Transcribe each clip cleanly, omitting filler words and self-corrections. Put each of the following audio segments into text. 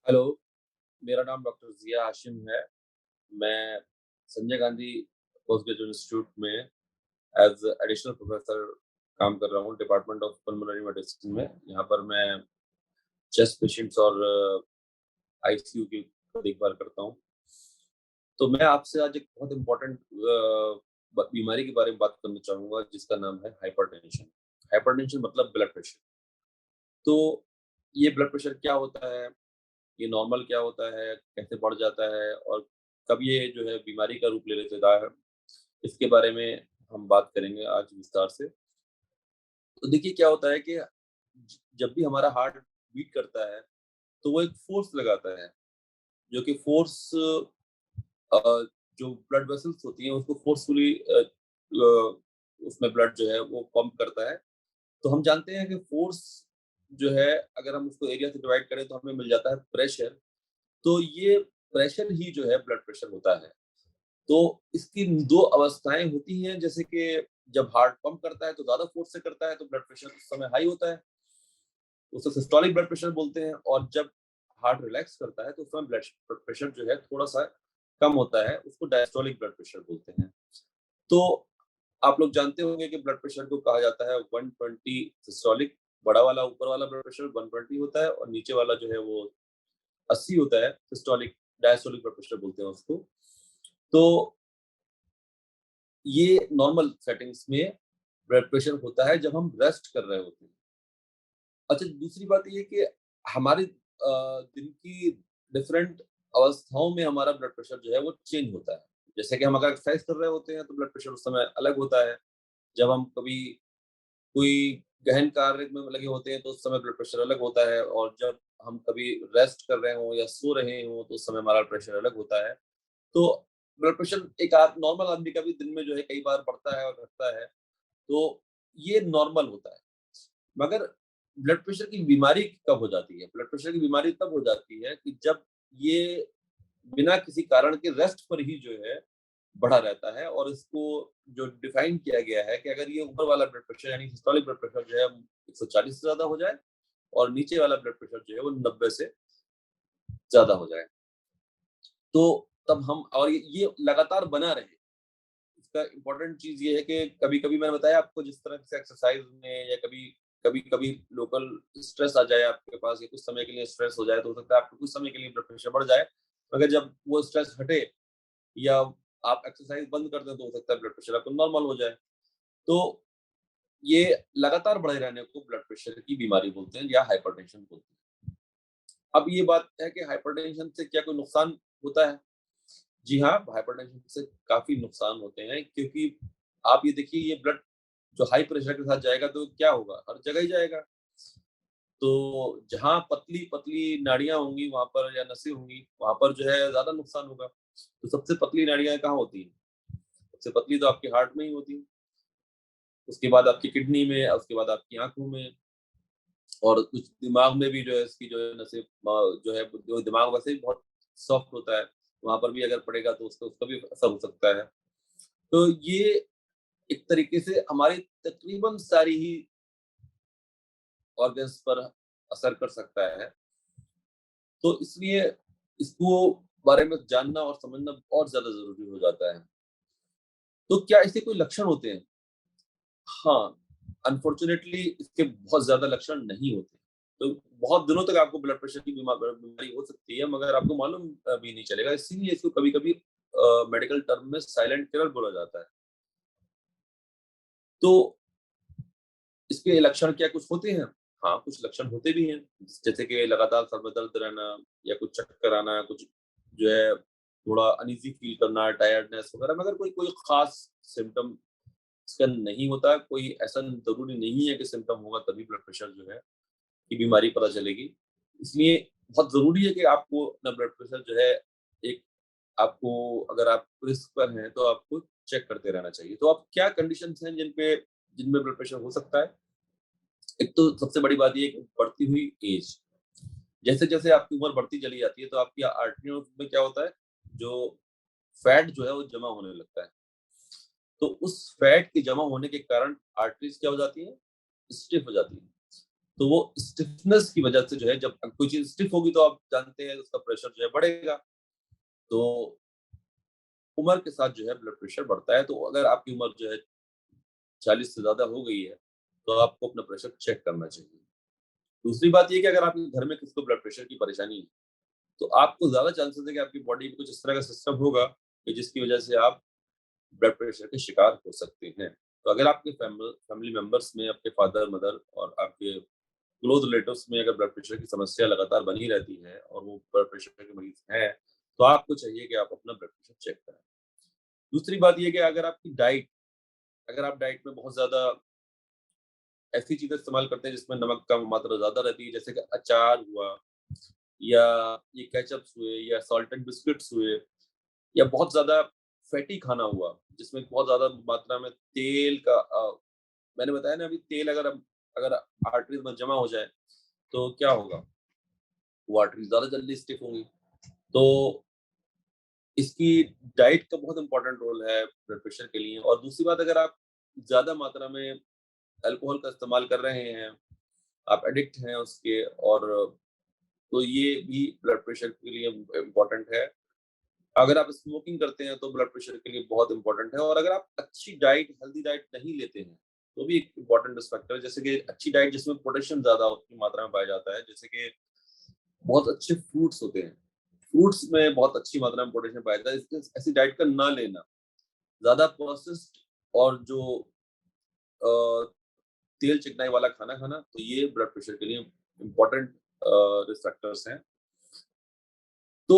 Hello, मेरा नाम doctor Zia Hashim है। मैं Sanjay Gandhi post graduate institute में एज़ एडिशनल प्रोफ़ेसर काम कर रहा हूँ, डिपार्टमेंट ऑफ पल्मोनरी मेडिसिन में। यहाँ पर मैं चेस्ट पेशेंट्स और आईसीयू की देखभाल करता हूँ। तो मैं आपसे आज एक बहुत इम्पोर्टेंट ब बीमारी के बारे में बात करना चाहूँगा, जिसका नाम है हाइपरटेंशन। हाइपरटेंशन मतलब ब्लड प्रेशर। तो ये ब्लड प्रेशर क्या होता है? ये नॉर्मल क्या होता है, कैसे बढ़ जाता है और कब ये जो है बीमारी का रूप ले लेता है, इसके बारे में हम बात करेंगे आज विस्तार से। तो देखिए क्या होता है कि जब भी हमारा हार्ट बीट करता है, तो वो एक फ़ोर्स लगाता है, जो कि फ़ोर्स अ, जो ब्लड वेसल्स होती हैं उसको फ़ोर्सफुली उसमें ब्लड जो है वो पंप करता है। तो हम जानते हैं कि फ़ोर्स जो है अगर हम उसको एरिया से डिवाइड करें तो हमें मिल जाता है प्रेशर। तो ये प्रेशर ही जो है ब्लड प्रेशर होता है। तो इसकी 2 अवस्थाएँ होती हैं, जैसे कि जब हार्ट पंप करता है तो ज़्यादा फ़ोर्स से करता है तो ब्लड प्रेशर उस समय हाई होता है, उसे सिस्टोलिक ब्लड प्रेशर बोलते हैं। और जब हार्ट रिलैक्स करता है तो उस समय ब्लड प्रेशर जो है थोड़ा-सा कम होता है, उसको डायस्टोलिक ब्लड प्रेशर बोलते हैं। तो आप लोग जानते होंगे कि ब्लड प्रेशर को कहा जाता है 120 सिस्टोलिक, बड़ा वाला ऊपर वाला ब्लड प्रेशर 120 होता है और नीचे वाला जो है वो 80 होता है, सिस्टोलिक डायस्टोलिक ब्लड प्रेशर बोलते हैं उसको। तो ये नॉर्मल सेटिंग्स में ब्लड प्रेशर होता है जब हम रेस्ट कर रहे होते हैं। अच्छा, दूसरी बात ये है कि हमारे दिन की डिफरेंट अवस्थाओं में हमारा ब्लड प्रेशर जो है वो चेंज होता है। जैसे कि हम अगर एक्सरसाइज कर रहे होते हैं तो ब्लड प्रेशर उस समय अलग होता है। जब हम कभी कोई गहन कार्य में लगे होते हैं तो उस समय ब्लड प्रेशर अलग होता है और जब हम कभी रेस्ट कर रहे हों या सो रहे हों तो उस समय हमारा प्रेशर अलग होता है। तो ब्लड प्रेशर एक नॉर्मल आदमी का भी दिन में जो है कई बार बढ़ता है और घटता है, तो ये नॉर्मल होता है। मगर ब्लड प्रेशर की बीमारी कब हो जाती है? ब्लड प्रेशर की बीमारी तब हो जाती है कि जब ये बिना किसी कारण के रेस्ट पर ही जो है बढ़ा रहता है और इसको जो डिफाइन किया गया है कि अगर ये ऊपर वाला ब्लड प्रेशर यानी सिस्टोलिक ब्लड प्रेशर जो है 140 से ज़्यादा हो जाए और नीचे वाला ब्लड प्रेशर जो है वो 90 से ज़्यादा हो जाए। तो तब हम और ये लगातार बना रहे। इसका इम्पोर्टेंट चीज़ ये है कि कभी-कभी मैंने बताया आपको जिस तरह से एक्सरसाइज़ में या कभी-कभी लोकल स्ट्रेस आ जाए आपके पास या कुछ समय के लिए स्ट्रेस हो जाए, तो हो सकता है आपको कुछ समय के लिए ब्लड प्रेशर बढ़ जाए। मगर जब वो स्ट्रेस हटे या आप एक्सरसाइज़ बंद कर दें, तो हो सकता है ब्लड प्रेशर आपका नॉर्मल हो जाए। तो ये लगातार बढ़े रहने को ब्लड प्रेशर की बीमारी बोलते हैं या हाइपरटेंशन बोलते हैं। अब ये बात है कि हाइपरटेंशन से क्या कोई नुकसान होता है? जी हाँ, हाइपरटेंशन से काफ़ी नुकसान होते हैं क्योंकि आप ये देखिए ये ब्लड जो हाई प्रेशर के साथ जाएगा तो क्या होगा? हर जगह ही जाएगा। तो जहाँ पतली-पतली नाड़ियाँ होंगी वहाँ पर या नसें होंगी, वहाँ पर जो है ज़्यादा नुकसान होगा। तो सबसे पतली नाड़ियाँ कहाँ होती हैं? सबसे पतली तो आपके हार्ट में ही होती हैं। उसके बाद आपकी किडनी में, उसके बाद आपकी आँखों में और कुछ दिमाग में भी जो है इसकी जो है नसें जो है जो दिमाग वैसे ही बहुत सॉफ्ट होता है, वहाँ पर भी अगर पड़ेगा तो उसका उसका भी असर हो सकता है। तो ये एक तरीके से हमारी तकरीबन सारी ही ऑर्गन्स पर असर कर सकता है। तो इसलिए इसको बारे में जानना और समझना और ज़्यादा ज़रूरी हो जाता है। तो क्या इसके कोई लक्षण होते हैं? हाँ, अनफॉर्च्यूनेटली इसके बहुत ज़्यादा लक्षण नहीं होते। तो बहुत दिनों तक आपको ब्लड प्रेशर की बीमारी हो सकती है मगर आपको मालूम भी नहीं चलेगा। इसीलिए इसको कभी-कभी मेडिकल टर्म में साइलेंट किलर बोला जाता है। तो इसके लक्षण क्या कुछ होते हैं? हाँ, कुछ लक्षण होते भी हैं, जैसे कि लगातार सर में दर्द रहना या कुछ चक्कर आना, कुछ जो है थोड़ा अनईज़ी फ़ील करना, टायर्डनेस वगैरह मगर कोई कोई ख़ास सिम्पटम इसका नहीं होता, कोई ऐसा ज़रूरी नहीं है कि सिम्पटम होगा तभी ब्लड प्रेशर जो है की बीमारी पता चलेगी। इसलिए बहुत ज़रूरी है कि आपको अपना ब्लड प्रेशर जो है एक आपको अगर आप रिस्क पर हैं, तो आपको चेक करते रहना चाहिए। तो अब क्या कंडीशंस हैं जिनमें ब्लड प्रेशर हो सकता है? एक तो सबसे बड़ी बात ये है कि बढ़ती हुई एज। जैसे-जैसे आपकी उम्र बढ़ती चली जाती है, तो आपकी आर्टरियों में क्या होता है, जो फैट जो है वो जमा होने लगता है। तो उस फैट के जमा होने के कारण आर्टरीज़ क्या हो जाती हैं? स्टिफ हो जाती हैं। तो वो स्टिफनेस की वजह से जो है, जब कोई चीज़ स्टिफ होगी तो आप जानते हैं उसका प्रेशर जो है बढ़ेगा। तो उम्र के साथ जो है ब्लड प्रेशर बढ़ता है, तो अगर आपकी उम्र जो है 40 से ज़्यादा हो गई है, तो आपको अपना प्रेशर चेक करना चाहिए। दूसरी बात ये है कि अगर आपके घर में किसी को ब्लड प्रेशर की परेशानी है, तो आपको ज़्यादा चांसेस है कि आपकी बॉडी में कुछ इस तरह का सिस्टम होगा कि जिसकी वजह से आप ब्लड प्रेशर के शिकार हो सकते हैं। तो अगर आपके फैमिली मेंबर्स में आपके फादर, मदर और आपके क्लोज़ रिलेटिव्स में अगर ब्लड प्रेशर की समस्या लगातार बनी रहती है और वो ब्लड प्रेशर के मरीज़ हैं, तो आपको चाहिए कि आप अपना ब्लड प्रेशर चेक कराएँ। दूसरी बात ये है कि अगर आप डाइट में बहुत ज़्यादा ऐसी चीज़ें इस्तेमाल करते हैं जिसमें नमक का मात्रा ज़्यादा रहती है, जैसे कि अचार हुआ या ये केचअप्स हुए या साल्टेड बिस्किट्स हुए या बहुत ज़्यादा फैटी खाना हुआ, जिसमें बहुत ज़्यादा मात्रा में तेल का मैंने बताया ना अभी, तेल अगर आर्टरीज़ में जमा हो जाए, तो क्या होगा? वो आर्टरीज़ ज़्यादा जल्दी स्टिफ़ होंगी। तो इसकी डाइट का बहुत इम्पोर्टेंट रोल है ब्लड प्रेशर के लिए। और दूसरी बात, अगर आप ज़्यादा मात्रा में अल्कोहल का इस्तेमाल कर रहे हैं, आप एडिक्ट हैं उसके, और तो ये भी ब्लड प्रेशर के लिए इम्पोर्टेंट है। अगर आप स्मोकिंग करते हैं तो ब्लड प्रेशर के लिए बहुत इम्पोर्टेंट है। और अगर आप अच्छी डाइट, हेल्दी डाइट नहीं लेते हैं, तो भी एक इम्पोर्टेंट फैक्टर है। जैसे कि अच्छी डाइट जिसमें पोटेशियम ज़्यादा की मात्रा में पाया जाता है, जैसे कि बहुत अच्छे फ्रूट्स होते हैं। फ्रूट्स में बहुत अच्छी मात्रा में पोटेशियम पाया जाता है, इसलिए ऐसी डाइट का ना लेना। ज़्यादा प्रोसेस्ड और जो अ, तेल चिकनाई वाला खाना खाना, तो ये ब्लड प्रेशर के लिए इम्पोर्टेंट रिस्क फैक्टर्स हैं। तो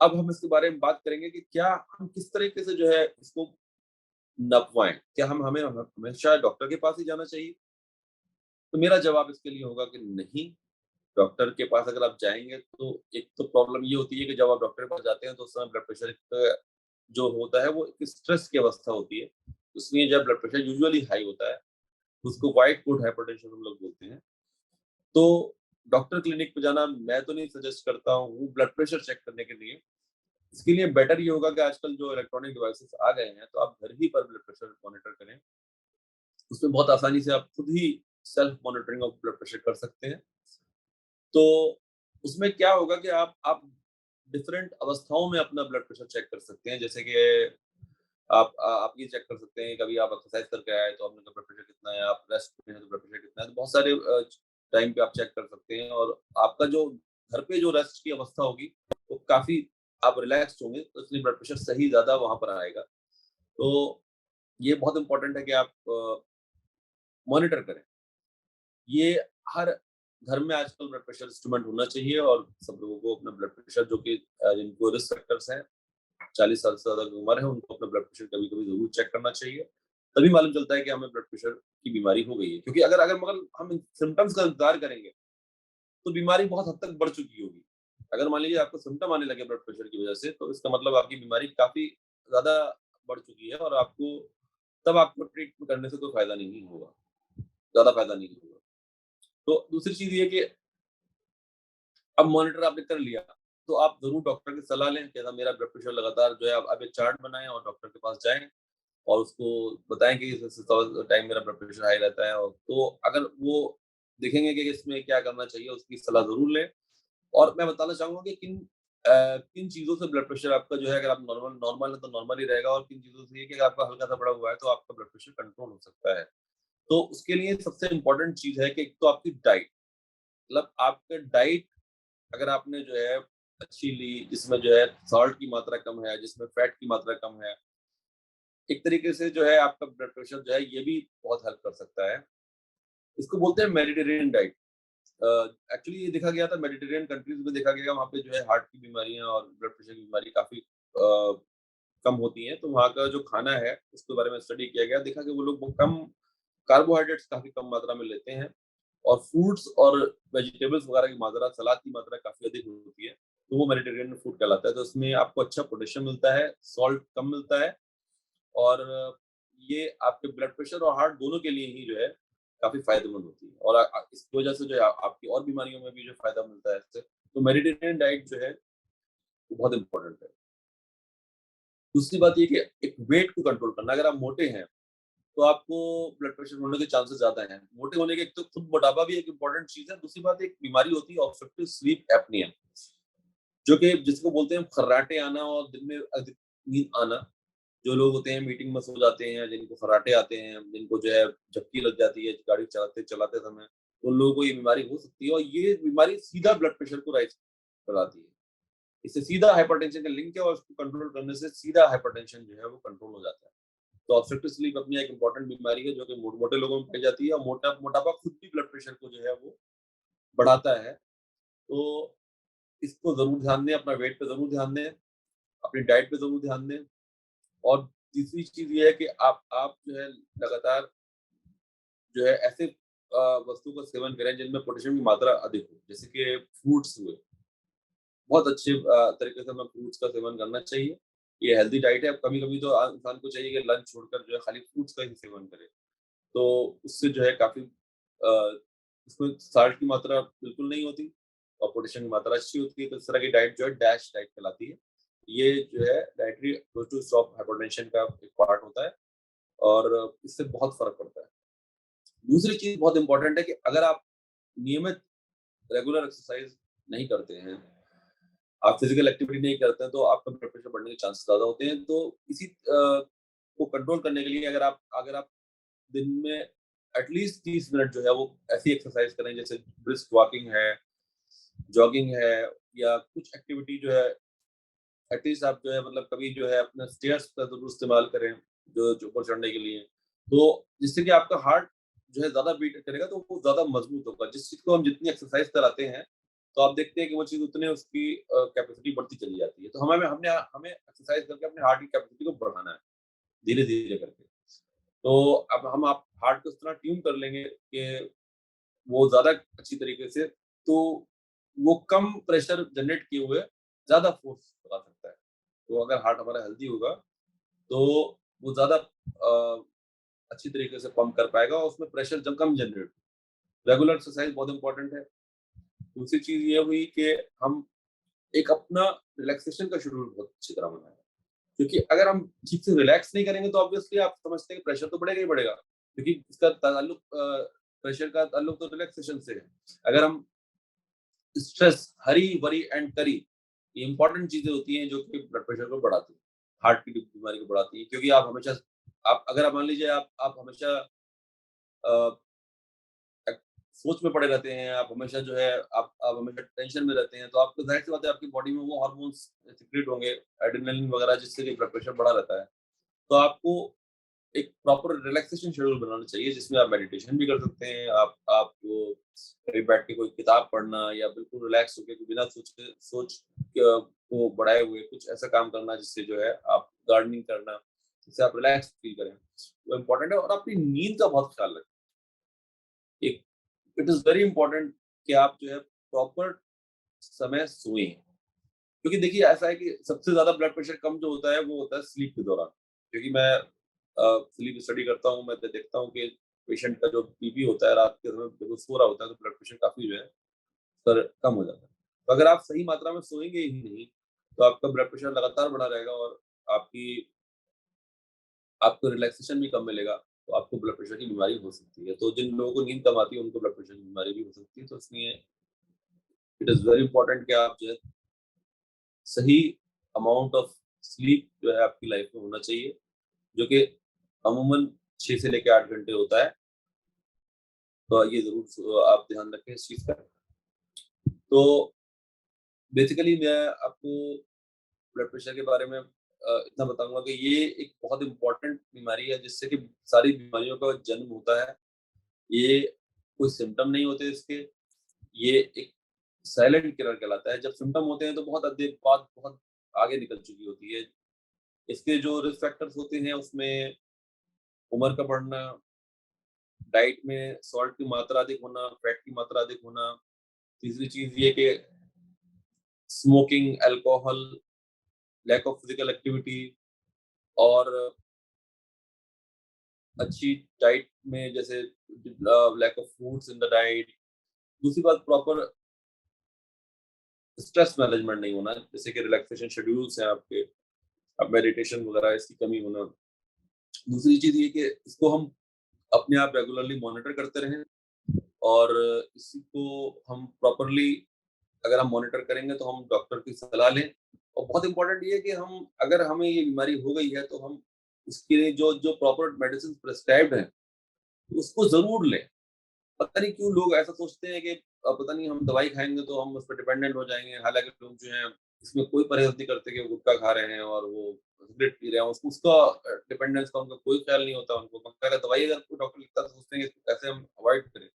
अब हम इसके बारे में बात करेंगे कि क्या हम किस तरीके से जो है इसको नपवाएँ? क्या हम हमें हमेशा डॉक्टर के पास ही जाना चाहिए? तो मेरा जवाब इसके लिए होगा कि नहीं। डॉक्टर के पास अगर आप जाएँगे तो एक तो प्रॉब्लम ये होती है कि जब आप डॉक्टर के पास जाते हैं तो उस समय ब्लड प्रेशर जो होता है वो एक स्ट्रेस की अवस्था होती है। इसलिए जब ब्लड प्रेशर यूजुअली हाई होता है, उसको व्हाइट कोट हाइपरटेंशन हम लोग बोलते हैं। तो डॉक्टर क्लिनिक पे जाना मैं तो नहीं सजेस्ट करता हूँ ब्लड प्रेशर चेक करने के लिए। इसके लिए बेटर ये होगा कि आजकल जो इलेक्ट्रॉनिक डिवाइसेस आ गए हैं, तो आप घर ही पर ब्लड प्रेशर मॉनिटर करें। उसमें बहुत आसानी से आप खुद ही self monitoring of blood pressure कर सकते हैं। तो उसमें क्या होगा कि आप डिफरेंट अवस्थाओं में अपना ब्लड प्रेशर चेक कर सकते हैं। जैसे कि आप ये चेक कर सकते हैं, कभी आप एक्सरसाइज करके आए तो आपका ब्लड प्रेशर कितना है, आप रेस्ट में हैं तो ब्लड प्रेशर कितना है। तो बहुत सारे टाइम पे आप चेक कर सकते हैं। और आपका जो घर पे जो रेस्ट की अवस्था होगी, वो काफ़ी आप रिलैक्स्ड होंगे, तो इसलिए ब्लड प्रेशर सही ज़्यादा वहाँ पर आएगा। तो ये बहुत इम्पोर्टेंट है कि आप मॉनिटर करें। ये हर घर में आजकल ब्लड प्रेशर इंस्ट्रूमेंट होना चाहिए, और सब लोगों को अपना ब्लड प्रेशर, जो कि जिनको रिस्क फैक्टर्स हैं, 40 साल से ज़्यादा की उम्र है, उनको अपना ब्लड प्रेशर कभी-कभी ज़रूर चेक करना चाहिए। तभी मालूम चलता है कि हमें ब्लड प्रेशर की बीमारी हो गई है। क्योंकि अगर अगर मगर हम सिम्पटम्स का इंतज़ार करेंगे, तो बीमारी बहुत हद तक बढ़ चुकी होगी। अगर मान लीजिए आपको सिम्पटम आने लगे ब्लड प्रेशर की वजह से, तो इसका मतलब आपकी बीमारी काफ़ी ज़्यादा बढ़ चुकी है, और आपको ट्रीट करने से कोई फ़ायदा नहीं होगा, ज़्यादा फ़ायदा नहीं होगा। तो दूसरी चीज़ ये है कि अब मॉनिटर आपने कर लिया, तो आप ज़रूर डॉक्टर की सलाह लें कि मेरा ब्लड प्रेशर लगातार जो है, आप एक चार्ट बनाएँ और डॉक्टर के पास जाएँ और उसको बताएँ कि इस टाइम मेरा ब्लड प्रेशर हाई रहता है। और तो अगर वो देखेंगे कि इसमें क्या करना चाहिए, उसकी सलाह ज़रूर लें। और मैं बताना चाहूँगा कि किन चीज़ों से ब्लड प्रेशर आपका जो है, अगर आप नॉर्मल नॉर्मल है तो नॉर्मल ही रहेगा, और किन चीज़ों से ये कि अगर आपका हल्का-सा बढ़ा हुआ है, तो आपका ब्लड प्रेशर कंट्रोल हो सकता है। तो उसके लिए सबसे इम्पोर्टेंट चीज़ है कि एक तो आपकी डाइट, मतलब आपका डाइट अगर आपने जो है अच्छी ली, जिसमें जो है सॉल्ट की मात्रा कम है, जिसमें फैट की मात्रा कम है, एक तरीके से जो है आपका ब्लड प्रेशर जो है ये भी बहुत हेल्प कर सकता है। इसको बोलते हैं मेडिटेरेनियन डाइट। एक्चुअली ये देखा गया था, मेडिटेरियन कंट्रीज़ में देखा गया, वहाँ पे जो है हार्ट की बीमारियाँ और ब्लड प्रेशर की बीमारी काफ़ी कम होती हैं। तो वहाँ का जो खाना है, उसके बारे में स्टडी किया गया, देखा कि वो लोग वो कम कार्बोहाइड्रेट्स काफ़ी कम मात्रा में लेते हैं, और फ्रूट्स और वेजिटेबल्स वगैरह की मात्रा, सलाद की मात्रा काफ़ी अधिक होती है। तो वो मेडिटेरियन फूड कहलाता है। तो उसमें आपको अच्छा पोटेशियम मिलता है, सॉल्ट कम मिलता है, और ये आपके ब्लड प्रेशर और हार्ट दोनों के लिए ही जो है काफ़ी फ़ायदेमंद होती है। और इसकी वजह से जो है आपकी और बीमारियों में भी जो फ़ायदा मिलता है इससे। तो मेडिटेरियन डाइट जो है वो बहुत इम्पोर्टेंट है। दूसरी बात ये कि एक वेट को कंट्रोल करना, अगर आप मोटे हैं, तो आपको ब्लड प्रेशर होने के चांसेस ज़्यादा हैं। मोटे होने के एक तो खुद मोटापा भी एक इम्पोर्टेंट चीज़ है, दूसरी बात एक बीमारी होती है ऑब्स्ट्रक्टिव स्लीप एपनिया, जो कि जिसको बोलते हैं खर्राटे आना और दिन में अधिक नींद आना। जो लोग होते हैं मीटिंग में सो जाते हैं, जिनको खर्राटे आते हैं, जिनको जो है झपकी लग जाती है गाड़ी चलाते समय, उन लोगों को ये बीमारी हो सकती है और ये बीमारी सीधा ब्लड प्रेशर को राइज़ कराती है। इससे सीधा हाइपरटेंशन का लिंक है और उसको कंट्रोल करने से सीधा हाइपरटेंशन जो है वो कंट्रोल हो जाता है। तो ऑब्स्ट्रक्टिव स्लीप एपनिया एक इम्पोर्टेंट बीमारी है जो कि मोटे लोगों में पाई जाती है और मोटापा खुद भी ब्लड प्रेशर को जो है वो बढ़ाता है। तो इसको ज़रूर ध्यान दें, अपना वेट पे ज़रूर ध्यान दें, अपनी डाइट पे ज़रूर ध्यान दें और तीसरी चीज़ ये है कि आप जो है लगातार जो है ऐसे वस्तुओं का सेवन करें जिनमें पोटेशियम की मात्रा अधिक हो, जैसे कि फ्रूट्स हुए। बहुत अच्छे तरीके से हमें फ्रूट्स का सेवन करना चाहिए। ये हेल्दी डाइट है, कभी-कभी तो इंसान को चाहिए कि लंच छोड़कर जो है खाली फ्रूट्स का ही सेवन करे। तो उससे जो है काफ़ी उसमें साल्ट की मात्रा बिल्कुल नहीं होती और पोटेशियम की मात्रा अच्छी होती है, तो इस तरह की डाइट जो है डैश डाइट कहलाती है। ये जो है dietary approach to stop hypertension का एक पार्ट होता है और इससे बहुत फ़र्क पड़ता है। दूसरी चीज़ बहुत इम्पोर्टेंट है कि अगर आप नियमित रेगुलर एक्सरसाइज नहीं करते हैं, आप फिजिकल एक्टिविटी नहीं करते हैं, तो आपका ब्लड प्रेशर बढ़ने के चांसेस ज़्यादा होते हैं। तो इसी को कंट्रोल करने के लिए अगर आप दिन में एटलीस्ट 30 मिनट जो है वो ऐसी एक्सरसाइज करें जैसे ब्रिस्क वॉकिंग है, जॉगिंग है या कुछ एक्टिविटी जो है एटलीस्ट आप जो है मतलब कभी जो है अपना स्टेयर्स का ज़रूर इस्तेमाल करें, जो ऊपर चढ़ने के लिए। तो जिससे कि आपका हार्ट जो है ज़्यादा बीट करेगा तो वो ज़्यादा मजबूत होगा। जिस चीज़ को हम जितनी एक्सरसाइज कराते हैं, तो आप देखते हैं कि वो चीज़ उतने उसकी कैपेसिटी बढ़ती चली जाती है। तो हमें एक्सरसाइज करके अपने हार्ट की कैपेसिटी को बढ़ाना है, धीरे-धीरे करके। तो अब हम आप हार्ट को इस तरह ट्यून कर लेंगे कि वो ज़्यादा अच्छी तरीके से तो वो कम प्रेशर जनरेट किए हुए ज़्यादा फ़ोर्स लगा सकता है। तो अगर हार्ट हमारा हेल्दी होगा, तो वो ज़्यादा अच्छी तरीके से पंप कर पाएगा और उसमें प्रेशर जब कम जनरेट रेगुलर एक्सरसाइज बहुत इम्पोर्टेंट है। दूसरी चीज़ ये हुई कि हम एक अपना रिलैक्सेशन का शेड्यूल बहुत अच्छी तरह बनाएँ। क्योंकि अगर हम ठीक से रिलैक्स नहीं करेंगे तो ऑब्वियसली आप समझते हैं कि प्रेशर तो बढ़ेगा ही बढ़ेगा। क्योंकि इसका ताल्लुक प्रेशर का ताल्लुक तो रिलैक्सेशन से है। अगर हम स्ट्रेस, हरी-बरी एंड करी, ये इम्पोर्टेंट चीज़ें होती हैं जो कि ब्लड प्रेशर को बढ़ाती हैं, हार्ट की बीमारी को बढ़ाती हैं। क्योंकि आप अगर आप मान लीजिए आप हमेशा अ, एक सोच में पड़े रहते हैं, आप हमेशा जो है आप हमेशा टेंशन में रहते हैं, तो आपको ज़ाहिर-सी बात है आपकी बॉडी में वो हार्मोन्स सीक्रेट होंगे, एड्रेनालिन वगैरह जिससे कि ब्लड प्रेशर बढ़ा रहता है। तो आपको एक प्रॉपर रिलैक्सेशन शेड्यूल बनाना चाहिए जिसमें आप मेडिटेशन भी कर सकते हैं, आप कहीं बैठ के कोई किताब पढ़ना या बिल्कुल रिलैक्स होके बिना सोच को बढ़ाए हुए कुछ ऐसा काम करना जिससे जो है आप गार्डनिंग करना, जिससे आप रिलैक्स फील करें, वो इम्पोर्टेंट है और अपनी नींद का बहुत ख्याल रखें। एक इट इज़ वेरी इम्पोर्टेंट कि आप जो है प्रॉपर समय सोएँ। क्योंकि देखिए ऐसा है कि सबसे ज़्यादा ब्लड प्रेशर कम जो होता है वो होता है स्लीप के दौरान। क्योंकि मैं स्लीप स्टडी करता हूँ, मैं देखता हूँ कि पेशेंट का जो बीपी होता है रात के समय जब वो सो रहा होता है तो ब्लड प्रेशर काफ़ी जो है स्तर कम हो जाता है। तो अगर आप सही मात्रा में सोएँगे ही नहीं, तो आपका ब्लड प्रेशर लगातार बढ़ा रहेगा और आपकी आपको रिलैक्सेशन भी कम मिलेगा, तो आपको ब्लड प्रेशर की बीमारी हो सकती है। तो जिन लोगों को नींद कम आती है उनको ब्लड प्रेशर की बीमारी भी हो सकती है। तो इसलिए इट इज़ वेरी इंपॉर्टेंट कि आप जो है सही अमाउंट ऑफ स्लीप जो है आपकी लाइफ में होना चाहिए, जो कि अमूमन 6 से लेके 8 घंटे होता है। तो ये ज़रूर आप ध्यान रखें इस चीज़ का। तो बेसिकली मैं आपको ब्लड प्रेशर के बारे में इतना बताऊँगा कि ये एक बहुत इम्पोर्टेंट बीमारी है जिससे कि सारी बीमारियों का जन्म होता है। ये कोई सिम्पटम नहीं होते इसके, ये एक साइलेंट किलर कहलाता है। जब सिम्पटम होते हैं तो बहुत देर बाद बहुत आगे निकल चुकी होती है। इसके जो रिस्क फैक्टर्स होते हैं उसमें उम्र का बढ़ना, डाइट में सॉल्ट की मात्रा अधिक होना, फैट की मात्रा अधिक होना, तीसरी चीज़ ये कि smoking, alcohol, lack of physical activity और अच्छी डाइट में जैसे lack of fruits in the diet. दूसरी बात प्रॉपर स्ट्रेस मैनेजमेंट नहीं होना, जैसे कि रिलैक्सेशन शेड्यूल्स हैं आपके, अब मेडिटेशन वगैरह इसकी कमी होना। दूसरी चीज़ ये कि इसको हम अपने आप रेगुलरली मॉनिटर करते रहें और इसी को हम प्रॉपरली अगर हम मॉनिटर करेंगे तो हम डॉक्टर की सलाह लें और बहुत इम्पोर्टेंट ये है कि हम अगर हमें ये बीमारी हो गई है तो हम उसके लिए जो जो प्रॉपर मेडिसिन प्रिस्क्राइब्ड हैं, उसको ज़रूर लें। पता नहीं क्यों लोग ऐसा सोचते हैं कि पता नहीं हम दवाई खाएँगे तो हम उस पे डिपेंडेंट हो जाएँगे। हालाँकि लोग जो हैं इसमें कोई परहेज़ नहीं करते कि वो गुटखा खा रहे हैं और वो सिगरेट पी रहे हैं। उसको उसका डिपेंडेंस का उनका कोई ख़्याल नहीं होता उनको। अगर दवाई अगर कोई डॉक्टर लिखता है तो सोचते हैं कि इसको कैसे हम अवॉइड करें।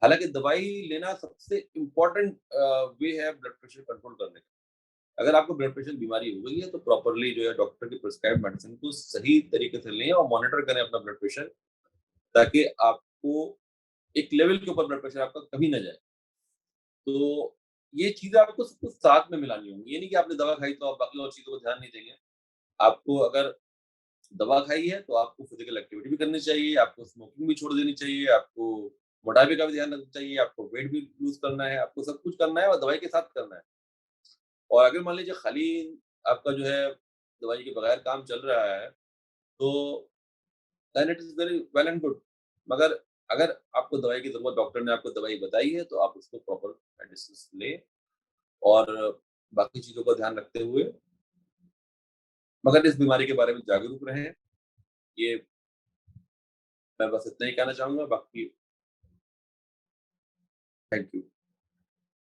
हालाँकि दवाई लेना सबसे इम्पोर्टेंट वे है ब्लड प्रेशर कंट्रोल करने का। अगर आपको ब्लड प्रेशर बीमारी हो गई है तो प्रॉपरली जो है डॉक्टर की प्रिस्क्राइब्ड मेडिसिन को सही तरीके से लें और मॉनिटर करें अपना ब्लड प्रेशर ताकि आपको एक लेवल के ऊपर ब्लड प्रेशर आपका कभी ना जाए। तो ये चीज़ें आपको सब कुछ साथ में मिलानी होंगी। ये नहीं कि आपने दवा खाई तो आप बाकी और चीज़ों को ध्यान नहीं देंगे। आपको अगर दवा खाई है तो आपको फिज़िकल एक्टिविटी भी करनी चाहिए, आपको स्मोकिंग भी छोड़ देनी चाहिए, आपको मोटापे का भी ध्यान रखना चाहिए, आपको वेट भी लूज़ करना है, आपको सब कुछ करना है और दवाई के साथ करना है। और अगर मान लीजिए खाली आपका जो है दवाई के बगैर काम चल रहा है, तो then it is very well and good. मगर अगर आपको दवाई की ज़रूरत डॉक्टर ने आपको दवाई बताई है, तो आप उसको प्रॉपर मेडिसिन्स लें और बाकी चीज़ों का ध्यान रखते हुए मगर इस बीमारी के बारे में जागरूक रहें। ये मैं बस इतना ही कहना चाहूँगा, बाकी थैंक यू।